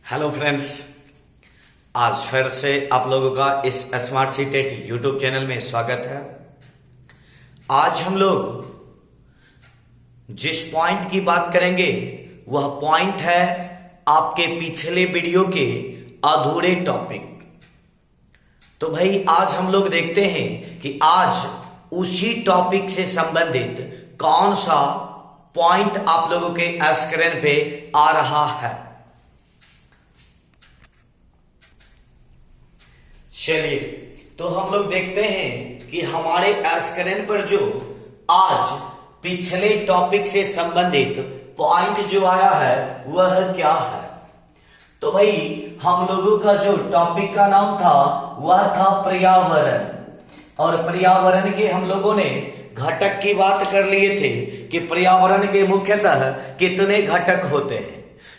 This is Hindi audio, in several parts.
हेलो फ्रेंड्स, आज फिर से आप लोगों का इस स्मार्ट सीटेट यूट्यूब चैनल में स्वागत है। आज हम लोग जिस पॉइंट की बात करेंगे वह पॉइंट है आपके पिछले वीडियो के अधूरे टॉपिक। तो भाई आज हम लोग देखते हैं कि आज उसी टॉपिक से संबंधित कौन सा पॉइंट आप लोगों के स्क्रीन पे आ रहा है। चलिए तो हम लोग देखते हैं कि हमारे स्क्रीन पर जो आज पिछले टॉपिक से संबंधित पॉइंट जो आया है वह क्या है। तो भाई हम लोगों का जो टॉपिक का नाम था वह था पर्यावरण, और पर्यावरण के हम लोगों ने घटक की बात कर लिए थे कि पर्यावरण के मुख्यतः कितने घटक होते हैं।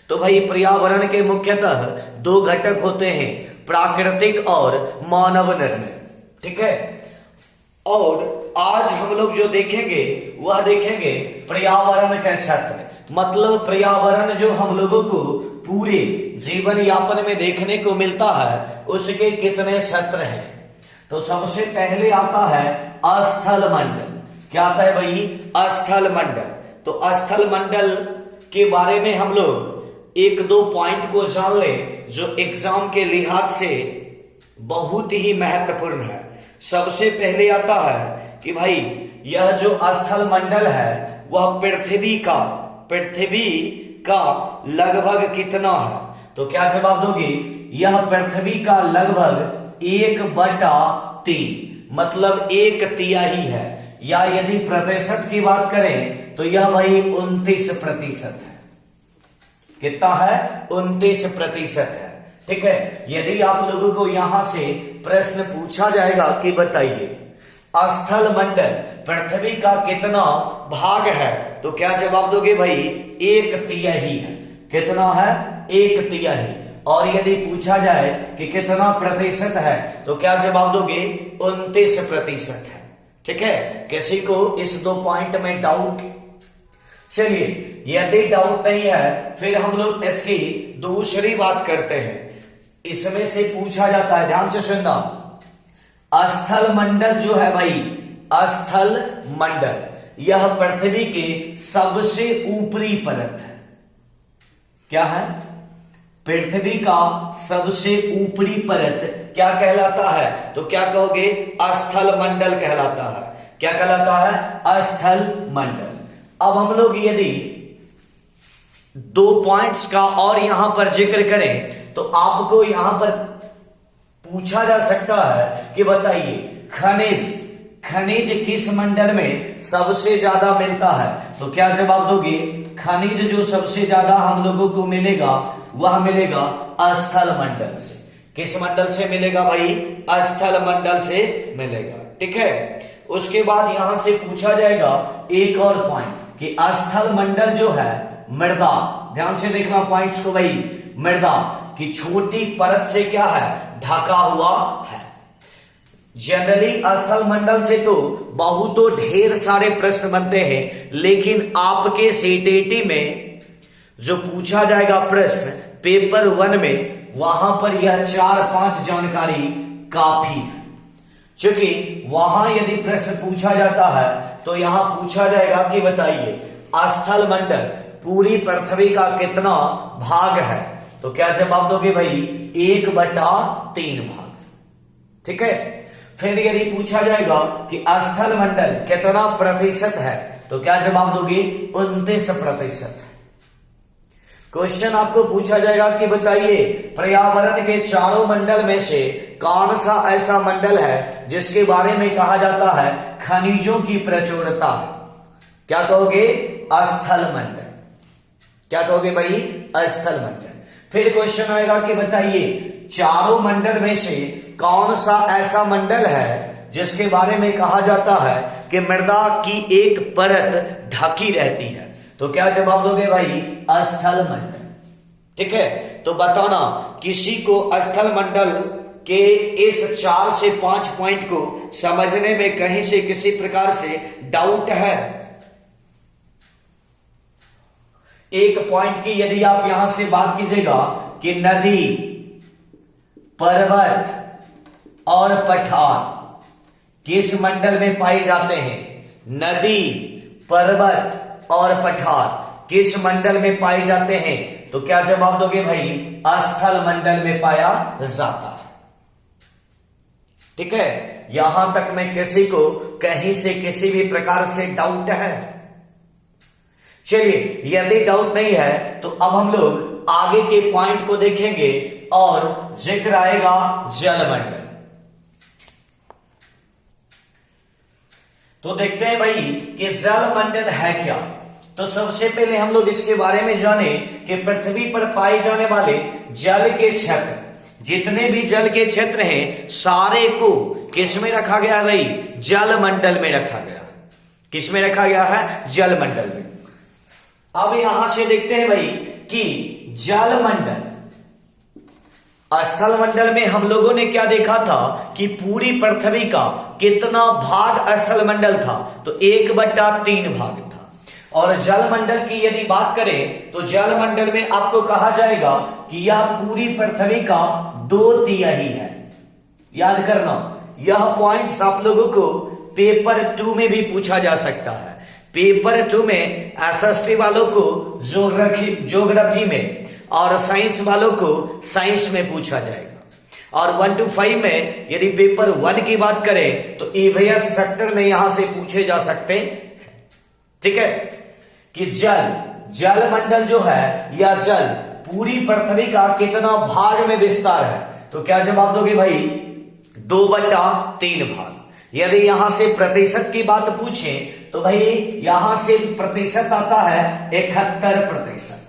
तो भाई पर्यावरण के मुख्यतः दो घटक होते हैं, प्राकृतिक और मानव निर्मित। ठीक है, और आज हम लोग जो देखेंगे वह देखेंगे पर्यावरण का क्षेत्र, मतलब पर्यावरण जो हम लोगों को पूरे जीवन यापन में देखने को मिलता है उसके कितने क्षेत्र हैं। तो सबसे पहले आता है स्थल मंडल। क्या आता है भाई? स्थल मंडल। तो स्थल मंडल के बारे में हम लोग एक दो पॉइंट को जान ले जो एग्जाम के लिहाज से बहुत ही महत्वपूर्ण है। सबसे पहले आता है कि भाई यह जो स्थल मंडल है वह पृथ्वी का लगभग कितना है। तो क्या जवाब दोगे? यह पृथ्वी का लगभग 1/3, मतलब 1/3 है, या यदि प्रतिशत की बात करें तो यह भाई 29% है। कितना है? 29% है। ठीक है, यदि आप लोगों को यहां से प्रश्न पूछा जाएगा कि बताइए स्थल मंडल पृथ्वी का कितना भाग है, तो क्या जवाब दोगे भाई? 1/3 है। कितना है? 1/3। और यदि पूछा जाए कि कितना प्रतिशत है तो क्या जवाब दोगे? 29% है। ठीक है, किसी को इस दो पॉइंट में डाउट? चलिए, यदि डाउट नहीं है फिर हम लोग इसकी दूसरी बात करते हैं। इसमें से पूछा जाता है, ध्यान से सुनना, स्थल मंडल जो है भाई, स्थल मंडल यह पृथ्वी के सबसे ऊपरी परत है। क्या है? पृथ्वी का सबसे ऊपरी परत क्या कहलाता है? तो क्या कहोगे? स्थल मंडल कहलाता है। क्या कहलाता है? स्थल मंडल। अब हम लोग यदि दो पॉइंट्स का और यहां पर जिक्र करें तो आपको यहां पर पूछा जा सकता है कि बताइए खनिज किस मंडल में सबसे ज्यादा मिलता है। तो क्या जवाब दोगे? खनिज जो सबसे ज्यादा हम लोगों को मिलेगा वह मिलेगा स्थल मंडल से। किस मंडल से मिलेगा भाई? स्थल मंडल से मिलेगा। ठीक है, उसके बाद यहां से पूछा जाएगा एक और पॉइंट कि स्थल मंडल जो है मृदा, ध्यान से देखना पॉइंट्स को भाई, मृदा की छोटी परत से क्या है? ढका हुआ है। जनरली स्थल मंडल से तो बहुतों ढेर सारे प्रश्न बनते हैं, लेकिन आपके सीटीटी में जो पूछा जाएगा प्रश्न पेपर 1 में, वहां पर यह 4-5 जानकारी काफी है। क्योंकि वहां यदि प्रश्न पूछा जाता है तो यहां पूछा जाएगा कि बताइए स्थल मंडल पूरी पृथ्वी का कितना भाग है। तो क्या जवाब दोगे भाई? 1/3 भाग। ठीक है, फिर यदि पूछा जाएगा कि स्थल मंडल कितना प्रतिशत है तो क्या जवाब दोगे? 29%। क्वेश्चन आपको पूछा जाएगा कि बताइए पर्यावरण के चारों मंडल में से कौन सा ऐसा मंडल है जिसके बारे में कहा जाता है खनिजों की प्रचुरता। क्या कहोगे? स्थल मंडल। क्या कहोगे भाई? स्थल मंडल। फिर क्वेश्चन आएगा कि बताइए चारों मंडल में से कौन सा ऐसा मंडल है जिसके बारे में कहा जाता है कि मृदा की एक परत ढकी रहती है। तो क्या जवाब दोगे भाई? स्थल मंडल। ठीक है, तो बताना किसी को स्थल मंडल के इस 4 से 5 पॉइंट को समझने में कहीं से किसी प्रकार से डाउट है? एक पॉइंट की यदि आप यहां से बात कीजिएगा कि नदी, पर्वत और पठार किस मंडल में पाए जाते हैं? नदी, पर्वत और पठार किस मंडल में पाए जाते हैं? तो क्या जवाब दोगे भाई? स्थल मंडल में पाया जाता है। ठीक है, यहां तक में किसी को कहीं से किसी भी प्रकार से डाउट है? चलिए, यदि डाउट नहीं है तो अब हम लोग आगे के पॉइंट को देखेंगे और जिक्र आएगा जलमंडल। तो देखते हैं भाई कि जलमंडल है क्या। तो सबसे पहले हम लोग इसके बारे में जाने कि पृथ्वी पर पाए जाने वाले जल के क्षेत्र, जितने भी जल के क्षेत्र हैं, सारे को किस में रखा गया भाई? जलमंडल में रखा गया। किस में रखा गया है? जलमंडल में। अब यहां से देखते हैं भाई कि जलमंडल, स्थल मंडल में हम लोगों ने क्या देखा था कि पूरी पृथ्वी का कितना भाग स्थल मंडल था? तो 1/3 भाग था। और जलमंडल की यदि बात करें तो जलमंडल में आपको कहा जाएगा कि यह पूरी पृथ्वी का 2/3 है। याद करना, यह पॉइंट्स आप लोगों को पेपर 2 में भी पूछा जा सकता है। पेपर 2 में एसएसटी वालों को ज्योग्राफी में और साइंस वालों को साइंस में पूछा जाएगा। और 1 to 5 में यदि पेपर 1 की बात करें तो ईवीएस सेक्टर में यहां से पूछे जा सकते हैं। ठीक है, कि जलमंडल जो है, यह जल पूरी पृथ्वी का कितना भाग में विस्तार है? तो क्या जवाब दोगे भाई? 2/3 भाग। यदि यहां से प्रतिशत की बात पूछें तो भाई यहां से प्रतिशत आता है 71%।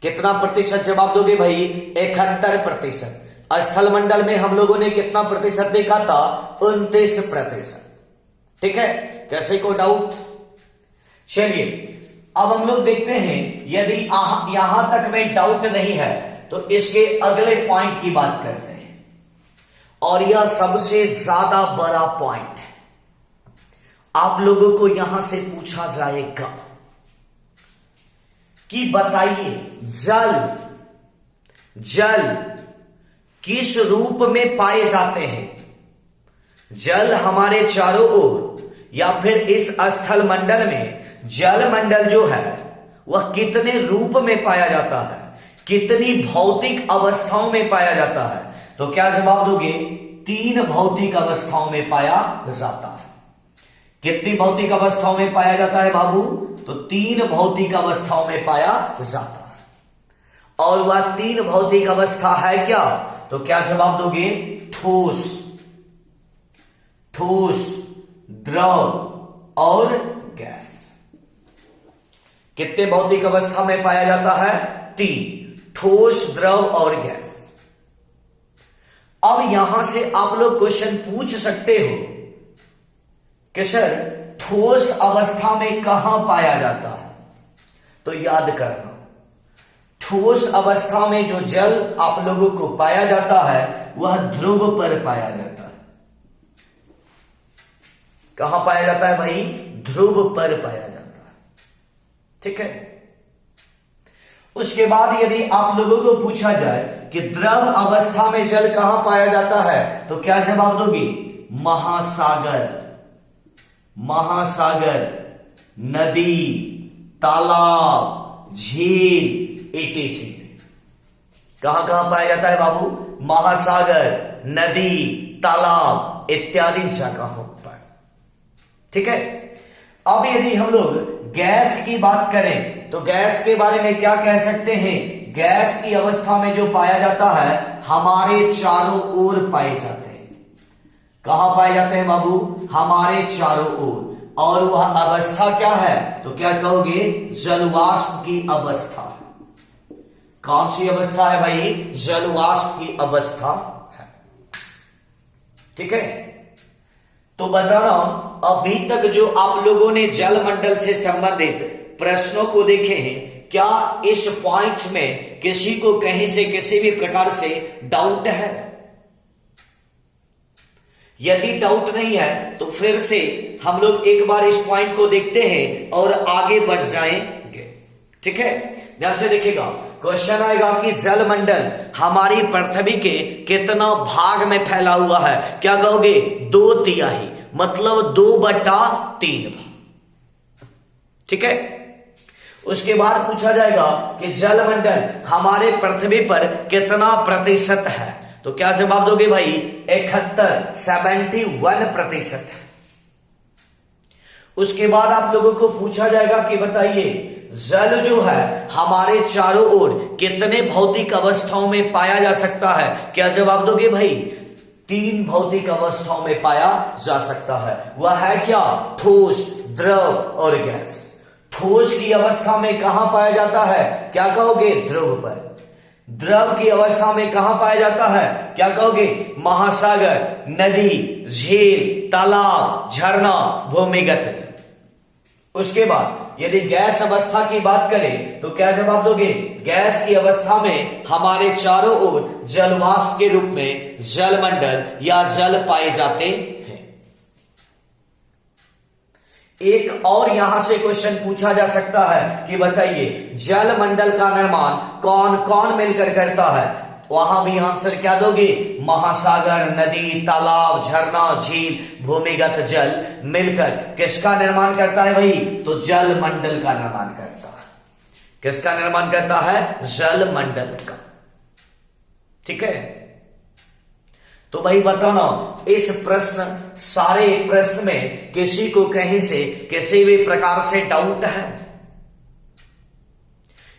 कितना प्रतिशत जवाब दोगे भाई? 71%। स्थल मंडल में हम लोगों ने कितना प्रतिशत देखा था? 29%। ठीक है, कैसे को डाउट? चलिए, अब हम लोग देखते हैं, यदि यहां तक में डाउट नहीं है तो इसके अगले पॉइंट की बात करते हैं। और यह सबसे ज्यादा बड़ा पॉइंट है। आप लोगों को यहां से पूछा जाएगा कि बताइए जल किस रूप में पाए जाते हैं? जल हमारे चारों ओर या फिर इस स्थल मंडल में जल मंडल जो है वह कितने रूप में पाया जाता है? कितनी भौतिक अवस्थाओं में पाया जाता है? तो क्या जवाब दोगे? 3 भौतिक अवस्थाओं में पाया जाता है। कितनी भौतिक अवस्थाओं में पाया जाता है बाबू? तो 3 भौतिक अवस्थाओं में पाया जाता है। और वह 3 भौतिक अवस्था है क्या? तो क्या जवाब दोगे? ठोस, द्रव और गैस। कितने भौतिक अवस्था में पाया जाता है? 3, ठोस, द्रव और गैस। अब यहां से आप लोग क्वेश्चन पूछ सकते हो कि सर ठोस अवस्था में कहां पाया जाता है? तो याद करना, ठोस अवस्था में जो जल आप लोगों को पाया जाता है वह ध्रुव पर पाया जाता है। कहां पाया जाता है भाई? ध्रुव पर पाया जाता है। ठीक है, उसके बाद यदि आप लोगों को पूछा जाए कि द्रव अवस्था में जल कहां पाया जाता है तो क्या जवाब दोगे? महासागर, नदी, तालाब, झील, etc। कहां कहां पाया जाता है बाबू? महासागर, नदी, तालाब इत्यादि जगहों पर। ठीक है, अब यदि हम लोग गैस की बात करें तो गैस के बारे में क्या कह सकते हैं? गैस की अवस्था में जो पाया जाता है हमारे चारों ओर पाए जाते हैं। कहां पाए जाते हैं बाबू? हमारे चारों ओर। और वह अवस्था क्या है? तो क्या कहोगे? जलवाष्प की अवस्था। कौन सी अवस्था है भाई? जलवाष्प की अवस्था है। ठीक है, तो बताना, अभी तक जो आप लोगों ने जलमंडल से संबंधित प्रश्नों को देखे हैं, क्या इस पॉइंट में किसी को कहीं से किसी भी प्रकार से डाउट है? यदि डाउट नहीं है तो फिर से हम लोग एक बार इस पॉइंट को देखते हैं और आगे बढ़ जाएंगे। ठीक है, ध्यान से देखिएगा। क्वेश्चन आएगा कि जलमंडल हमारी पृथ्वी के कितना भाग में फैला हुआ है? क्या कहोगे? 2/3, मतलब 2/3 भाग। ठीक है, उसके बाद पूछा जाएगा कि जलमंडल हमारे पृथ्वी पर कितना प्रतिशत है? तो क्या जवाब दोगे भाई? 71% है। उसके बाद आप लोगों को पूछा जाएगा कि बताइए जल जो है हमारे चारों ओर कितने भौतिक अवस्थाओं में पाया जा सकता है? क्या जवाब दोगे भाई? 3 भौतिक अवस्थाओं में पाया जा सकता है। वह है क्या? ठोस, द्रव और गैस। ठोस की अवस्था में कहां पाया जाता है? क्या कहोगे? ध्रुव पर। द्रव की अवस्था में कहां पाया जाता है? क्या कहोगे? महासागर, नदी, झील, तालाब, झरना, भूमिगत जल। उसके बाद यदि गैस अवस्था की बात करें तो क्या जवाब दोगे? गैस की अवस्था में हमारे चारों ओर जलवाष्प के रूप में जलमंडल या जल पाए जाते हैं। एक और यहां से क्वेश्चन पूछा जा सकता है कि बताइए जलमंडल का निर्माण कौन कौन मिलकर करता है? वहां भी आंसर क्या दोगे? महासागर, नदी, तालाब, झरना, झील, भूमिगत जल मिलकर किसका निर्माण करता है भाई? तो जलमंडल का निर्माण करता है। किसका निर्माण करता है? जलमंडल का। ठीक है, तो भाई बताना, इस प्रश्न, सारे प्रश्न में किसी को कहीं से किसी भी प्रकार से डाउट है?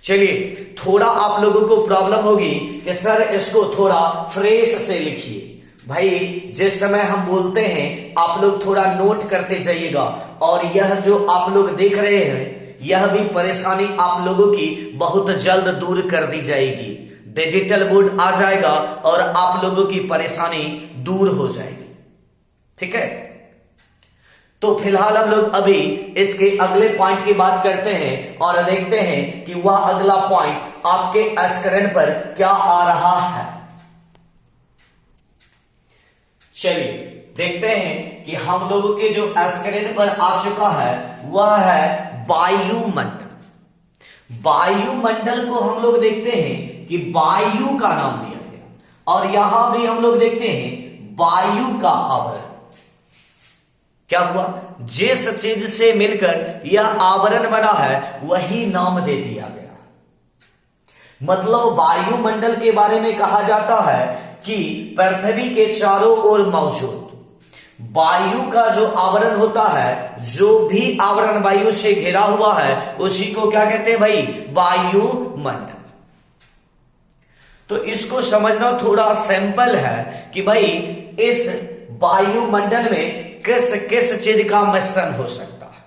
चलिए, थोड़ा आप लोगों को प्रॉब्लम होगी कि सर इसको थोड़ा फ्रेश से लिखिए। भाई जिस समय हम बोलते हैं आप लोग थोड़ा नोट करते जाइएगा, और यह जो आप लोग देख रहे हैं यह भी परेशानी आप लोगों की बहुत जल्द दूर कर दी जाएगी। डिजिटल बोर्ड आ जाएगा और आप लोगों की परेशानी दूर हो जाएगी। ठीक है, तो फिलहाल हम लोग अभी इसके अगले पॉइंट की बात करते हैं और देखते हैं कि वह अगला पॉइंट आपके स्क्रीन पर क्या आ रहा है। चलिए देखते हैं कि हम लोगों के जो स्क्रीन पर आ चुका है वह है वायुमंडल। वायुमंडल को हम लोग देखते हैं कि वायु का नाम दिया गया, और यहां भी हम लोग देखते हैं वायु का आवरण। क्या हुआ? जिस चीज से मिलकर यह आवरण बना है वही नाम दे दिया गया। मतलब वायुमंडल के बारे में कहा जाता है कि पृथ्वी के चारों ओर मौजूद वायु का जो आवरण होता है, जो भी आवरण वायु से घिरा हुआ है उसी को क्या कहते हैं भाई? वायुमंडल। तो इसको समझना थोड़ा सिंपल है कि भाई इस वायुमंडल में किस किस चीज का मिश्रण हो सकता है।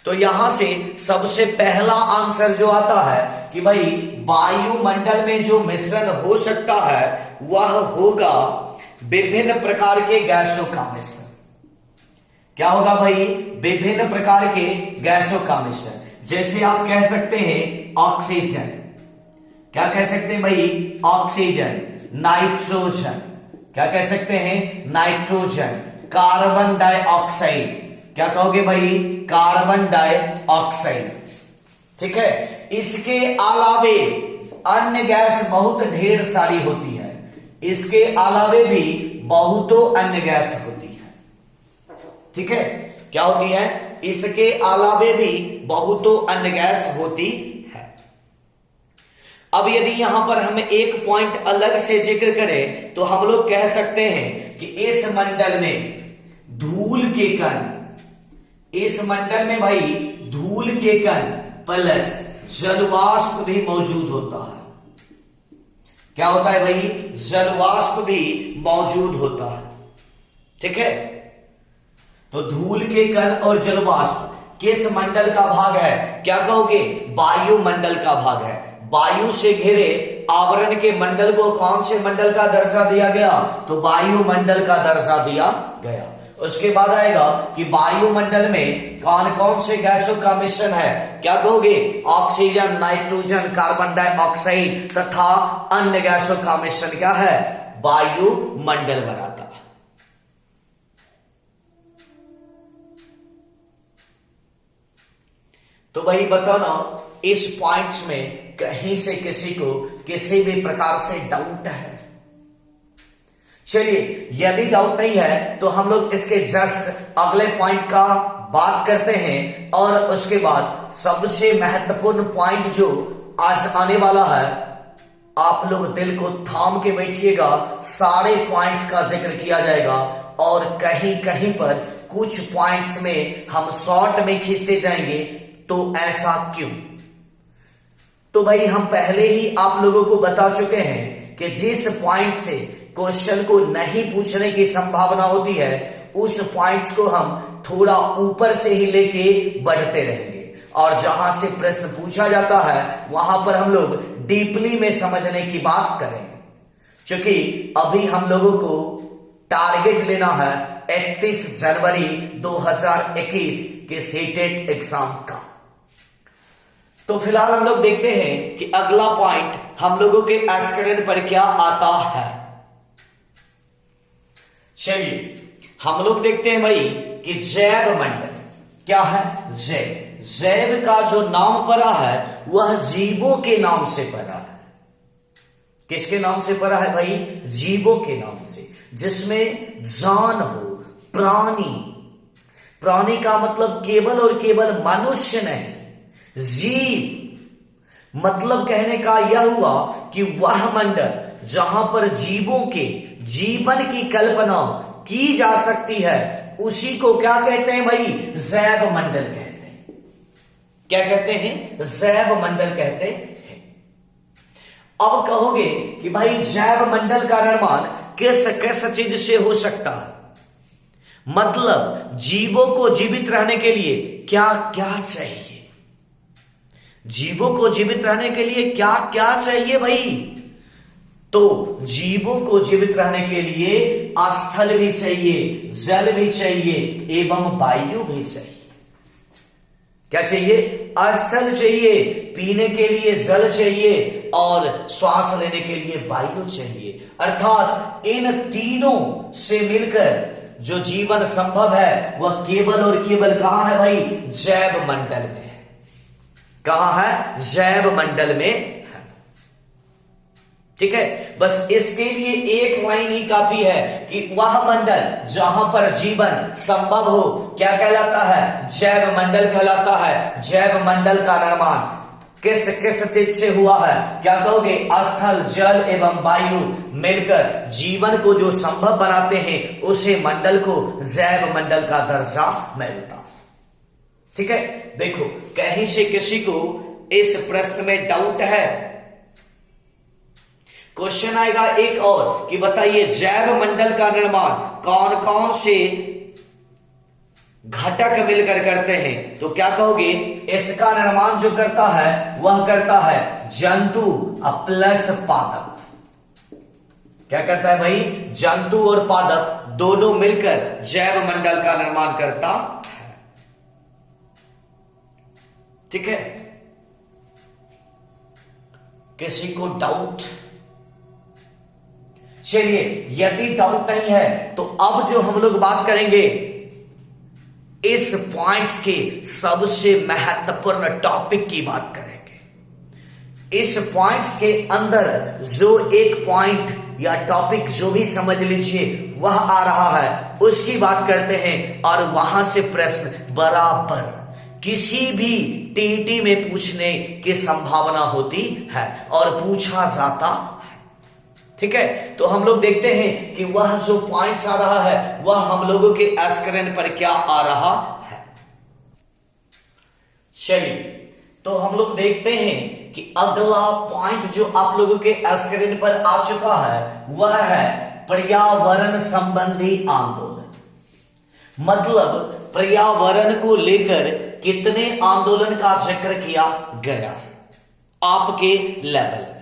तो यहां से सबसे पहला आंसर जो आता है कि भाई वायुमंडल में जो मिश्रण हो सकता है वह होगा विभिन्न प्रकार के गैसों का मिश्रण। क्या होगा भाई? विभिन्न प्रकार के गैसों का मिश्रण। जैसे आप कह सकते हैं ऑक्सीजन। क्या कह सकते हैं भाई? ऑक्सीजन। नाइट्रोजन। क्या कह सकते हैं? नाइट्रोजन। Carbon dioxide. क्या कहोगे भाई? Carbon dioxide. ठीक है, इसके अलावे अन्य गैस बहुत ढेर सारी होती है। इसके अलावे भी बहुतों अन्य गैस होती है। ठीक है, क्या होती है? इसके अलावे भी बहुतों अन्य गैस होती है। अब यदि यहां पर हम एक पॉइंट अलग से जिक्र करें तो हम लोग कह सकते हैं कि इस मंडल में धूल के कण, इस मंडल में भाई धूल के कण प्लस जलवाष्प भी मौजूद होता है। क्या होता है भाई? जलवाष्प भी मौजूद होता है। ठीक है, तो धूल के कण और जलवाष्प किस मंडल का भाग है? क्या कहोगे? वायुमंडल का भाग है। वायु से घिरे आवरण के मंडल को कौन से मंडल का दर्जा दिया गया? तो वायुमंडल का दर्जा दिया गया। उसके बाद आएगा कि वायुमंडल में कौन कौन से गैसों का मिश्रण है? क्या कहोगे? ऑक्सीजन, नाइट्रोजन, कार्बन डाइऑक्साइड तथा अन्य गैसों का मिश्रण क्या है? वायुमंडल बनाता है। तो भाई बताना, इस पॉइंट्स में कहीं से किसी को किसी भी प्रकार से डाउट है? चलिए, यदि डाउट नहीं है तो हम लोग इसके जस्ट अगले पॉइंट का बात करते हैं, और उसके बाद सबसे महत्वपूर्ण पॉइंट जो आज आने वाला है, आप लोग दिल को थाम के बैठिएगा, सारे पॉइंट्स का जिक्र किया जाएगा, और कहीं कहीं पर कुछ पॉइंट्स में हम शॉर्ट में खींचते जाएंगे। तो ऐसा क्यों? तो भाई हम पहले ही आप लोगों को बता चुके हैं कि जिस पॉइंट से क्वेश्चन को नहीं पूछने की संभावना होती है, उस पॉइंट्स को हम थोड़ा ऊपर से ही लेके बढ़ते रहेंगे, और जहां से प्रश्न पूछा जाता है वहां पर हम लोग डीपली में समझने की बात करेंगे। क्योंकि अभी हम लोगों को टारगेट लेना है 31 जनवरी 2021 के सीटेट एग्जाम का। तो फिलहाल हम लोग देखते हैं कि अगला पॉइंट हम लोगों के स्क्रीन पर क्या आता है। चलिए, हम लोग देखते हैं भाई कि जैव मंडल क्या है। जैव का जो नाम पड़ा है वह जीवों के नाम से पड़ा है। किसके नाम से पड़ा है भाई? जीवों के नाम से, जिसमें जान हो, प्राणी। प्राणी का मतलब केवल और केवल मनुष्य नहीं, जीव। मतलब कहने का यह हुआ कि वह मंडल जहां पर जीवों के जीवन की कल्पना की जा सकती है, उसी को क्या कहते हैं भाई? जैव मंडल कहते हैं। क्या कहते हैं? जैव मंडल कहते हैं। अब कहोगे कि भाई जैव मंडल का निर्माण किस किस चीज से हो सकता है? मतलब जीवों को जीवित रहने के लिए क्या क्या चाहिए? जीवों को जीवित रहने के लिए क्या क्या चाहिए भाई? तो जीवों को जीवित रहने के लिए स्थल भी चाहिए, जल भी चाहिए, एवं वायु भी चाहिए। क्या चाहिए? स्थल चाहिए, पीने के लिए जल चाहिए, और श्वास लेने के लिए वायु चाहिए। अर्थात इन तीनों से मिलकर जो जीवन संभव है वह केवल और केवल कहां है भाई? जैव मंडल में। कहां है? जैव मंडल में है। ठीक है, बस इसके लिए एक लाइन ही काफी है कि वह मंडल जहां पर जीवन संभव हो क्या कहलाता है? जैव मंडल कहलाता है। जैव मंडल का निर्माण किस किस चीज से हुआ है? क्या कहोगे? स्थल, जल एवं वायु मिलकर जीवन को जो संभव बनाते हैं, उसे मंडल को जैव मंडल का दर्जा मिलता। ठीक है, देखो कहीं से किसी को इस प्रश्न में डाउट है, क्वेश्चन आएगा एक और कि बताइए जैव मंडल का निर्माण कौन कौन से घटक मिलकर करते हैं? तो क्या कहोगे? इसका निर्माण जो करता है वह करता है जंतु प्लस पादप। क्या करता है भाई? जंतु और पादप दोनों मिलकर जैव मंडल का निर्माण करता है। ठीक है, किसी को डाउट? चलिए, यदि डाउट नहीं है तो अब जो हम लोग बात करेंगे इस पॉइंट्स के सबसे महत्वपूर्ण टॉपिक की बात करेंगे। इस पॉइंट्स के अंदर जो एक पॉइंट या टॉपिक जो भी समझ लीजिए वह आ रहा है, उसकी बात करते हैं, और वहां से प्रश्न बराबर किसी भी टीटी में पूछने की संभावना होती है और पूछा जाता है। ठीक है, तो हम लोग देखते हैं कि वह जो पॉइंट्स आ रहा है वह हम लोगों के स्क्रीन पर क्या आ रहा है। चलिए, तो हम लोग देखते हैं कि अगला पॉइंट जो आप लोगों के स्क्रीन पर आ चुका है वह है पर्यावरण संबंधी आंदोलन। मतलब पर्यावरण को लेकर कितने आंदोलन का जिक्र किया गया आपके लेवल में?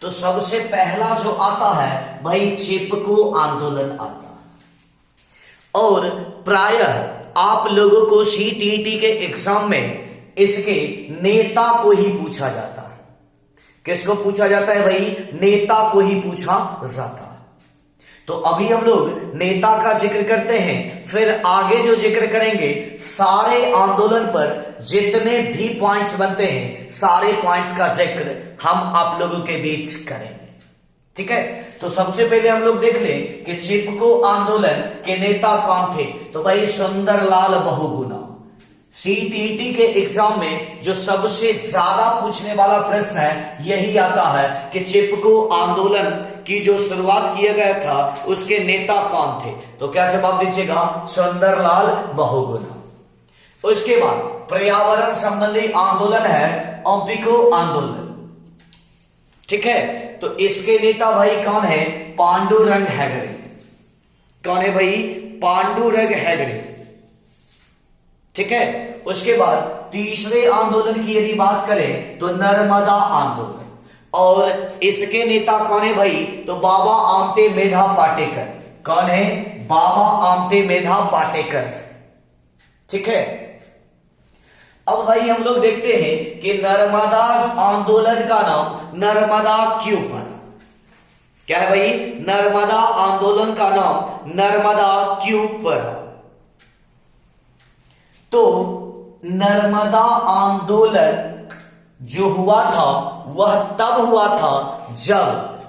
तो सबसे पहला जो आता है भाई चिपको आंदोलन आता है, और प्रायः आप लोगों को सीटीईटी के एग्जाम में इसके नेता को ही पूछा जाता है। किसको पूछा जाता है भाई? नेता को ही पूछा जाता है। तो अभी हम लोग नेता का जिक्र करते हैं, फिर आगे जो जिक्र करेंगे सारे आंदोलन पर जितने भी पॉइंट्स बनते हैं सारे पॉइंट्स का जिक्र हम आप लोगों के बीच करेंगे। ठीक है, तो सबसे पहले हम लोग देख लें कि चिपको आंदोलन के नेता कौन थे। तो भाई सुंदरलाल बहुगुणा। सीटीटी के एग्जाम में जो सबसे ज्यादा पूछने वाला प्रश्न है यही आता है कि चिपको आंदोलन की जो शुरुआत किया गया था उसके नेता कौन थे। तो क्या जवाब दीजिएगा? सुंदरलाल बहुगुणा। उसके बाद पर्यावरण संबंधी आंदोलन है ओपिको आंदोलन। ठीक है, तो इसके नेता भाई कौन है? पांडुरंग हेगड़े। कौन है भाई? पांडुरंग हेगड़े। ठीक है, उसके बाद तीसरे आंदोलन की यदि बात करें तो नर्मदा आंदोलन, और इसके नेता कौन है भाई? तो बाबा आमटे मेधा पाटेकर। कौन है? बाबा आमटे मेधा पाटेकर। ठीक है, अब भाई हम लोग देखते हैं कि नर्मदा आंदोलन का नाम नर्मदा क्यों पड़ा। क्या है भाई? नर्मदा आंदोलन का नाम नर्मदा क्यों पड़ा? तो नर्मदा आंदोलन जो हुआ था वह तब हुआ था जब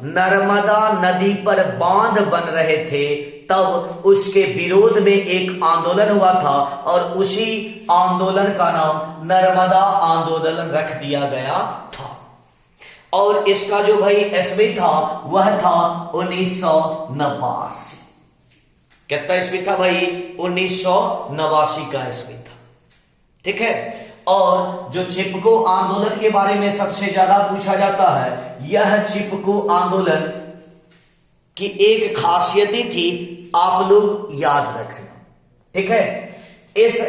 नर्मदा नदी पर बांध बन रहे थे, तब उसके विरोध में एक आंदोलन हुआ था और उसी आंदोलन का नाम नर्मदा आंदोलन रख दिया गया था। और इसका जो भाई ईस्वी था वह था 1989। कितना ईस्वी था भाई? 1989 का ईस्वी था। ठीक है, और जो चिपको आंदोलन के बारे में सबसे ज्यादा पूछा जाता है, यह चिपको आंदोलन की एक खासियत थी, आप लोग याद रखना। ठीक है, इस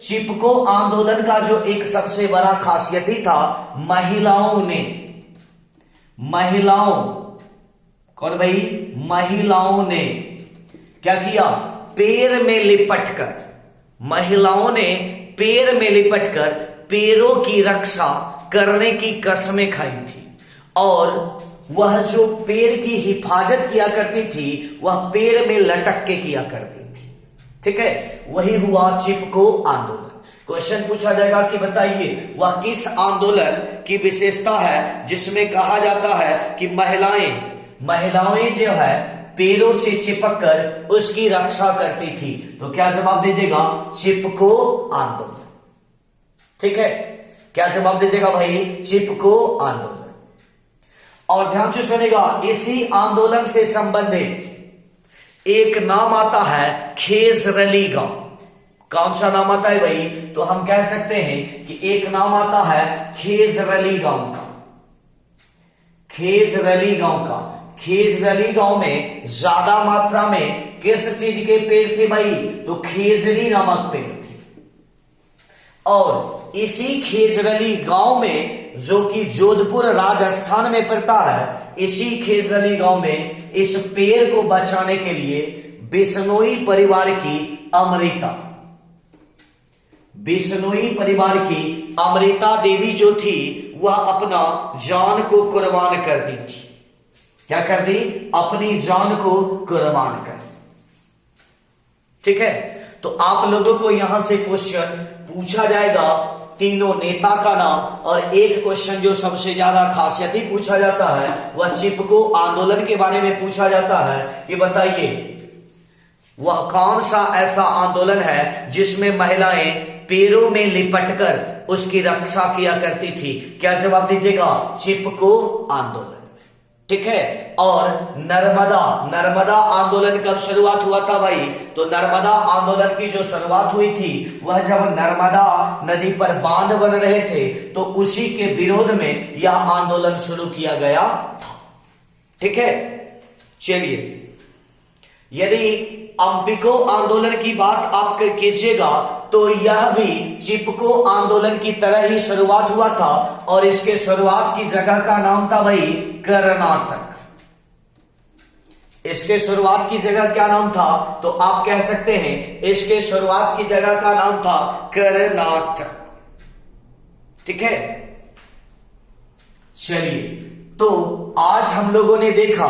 चिपको आंदोलन का जो एक सबसे बड़ा खासियत ही था, कौन भाई? महिलाओं ने क्या किया? पैर में लिपटकर, महिलाओं ने पैर में लिपटकर पैरों की रक्षा करने की कसमें खाई थी, और वह जो पैर की हिफाजत किया करती थी वह पैर में लटक के किया करती थी। ठीक है, वही हुआ चिपको आंदोलन। क्वेश्चन पूछा जाएगा कि बताइए वह किस आंदोलन की विशेषता है जिसमें कहा जाता है कि महिलाएं जो है पैरों से चिपक कर उसकी रक्षा करती थी। तो क्या जवाब दीजिएगा? चिपको आंदोलन। ठीक है, क्या जवाब दीजिएगा भाई? चिपको आंदोलन। और ध्यान से सुनेगा, इसी आंदोलन से संबंधित एक नाम आता है खेजरली गांव। कौन सा नाम आता है भाई? तो हम कह सकते हैं कि एक नाम आता है खेजरली गांव का। खेजरली गांव में ज्यादा मात्रा में किस चीज के पेड़ थे भाई? तो खेजरी नामक पेड़ थे। और इसी खेजरली गांव में, जो कि जोधपुर राजस्थान में पड़ता है, इसी खेजरली गांव में इस पेड़ को बचाने के लिए बिश्नोई परिवार की अमृता देवी जो थी वह अपना जान को कुर्बान कर दी थी। क्या कर दी? अपनी जान को कुर्बान कर दी। ठीक है, तो आप लोगों को यहां से क्वेश्चन पूछा जाएगा तीनों नेता का नाम, और एक क्वेश्चन जो सबसे ज्यादा खासियत ही पूछा जाता है वह चिपको आंदोलन के बारे में पूछा जाता है कि बताइए वह कौन सा ऐसा आंदोलन है जिसमें महिलाएं पैरों में लिपटकर उसकी रक्षा किया करती थी। क्या जवाब दीजिएगा? चिपको आंदोलन। ठीक है, और नर्मदा आंदोलन कब शुरुआत हुआ था भाई? तो नर्मदा आंदोलन की जो शुरुआत हुई थी वह जब नर्मदा नदी पर बांध बन रहे थे तो उसी के विरोध में यह आंदोलन शुरू किया गया था। ठीक है, चलिए, यदि ओपिको आंदोलन की बात आप कीजिएगा तो यह भी चिपको आंदोलन की तरह ही शुरुआत हुआ था, और इसके शुरुआत की जगह का नाम था भाई कर्नाटक। इसके शुरुआत की जगह क्या नाम था? तो आप कह सकते हैं इसके शुरुआत की जगह का नाम था कर्नाटक। ठीक है, चलिए, तो आज हम लोगों ने देखा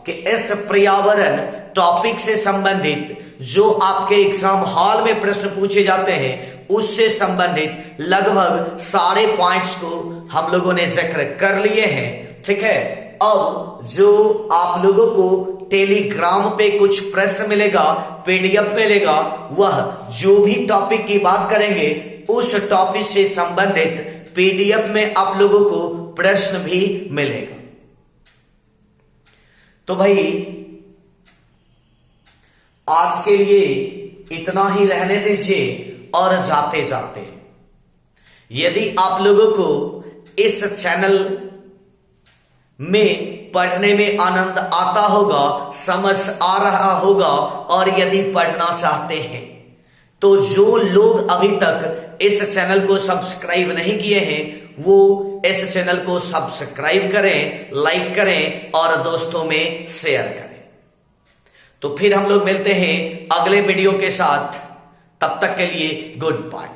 कि इस पर्यावरण टॉपिक से संबंधित जो आपके एग्जाम हॉल में प्रश्न पूछे जाते हैं उससे संबंधित लगभग सारे पॉइंट्स को हम लोगों ने जिक्र कर लिए हैं। ठीक है, अब जो आप लोगों को टेलीग्राम पे कुछ प्रश्न मिलेगा, पीडीएफ मिलेगा, वह जो भी टॉपिक की बात करेंगे उस टॉपिक से संबंधित पीडीएफ में आप लोगों को प्रश्न भी मिलेगा। तो भाई आज के लिए इतना ही रहने दीजिए और जाते जाते यदि आप लोगों को इस चैनल में पढ़ने में आनंद आता होगा, समझ आ रहा होगा और यदि पढ़ना चाहते हैं तो जो लोग अभी तक इस चैनल को सब्सक्राइब नहीं किए हैं वो इस चैनल को सब्सक्राइब करें, लाइक करें और दोस्तों में शेयर करें। तो फिर हम लोग मिलते हैं अगले वीडियो के साथ, तब तक के लिए गुड बाय।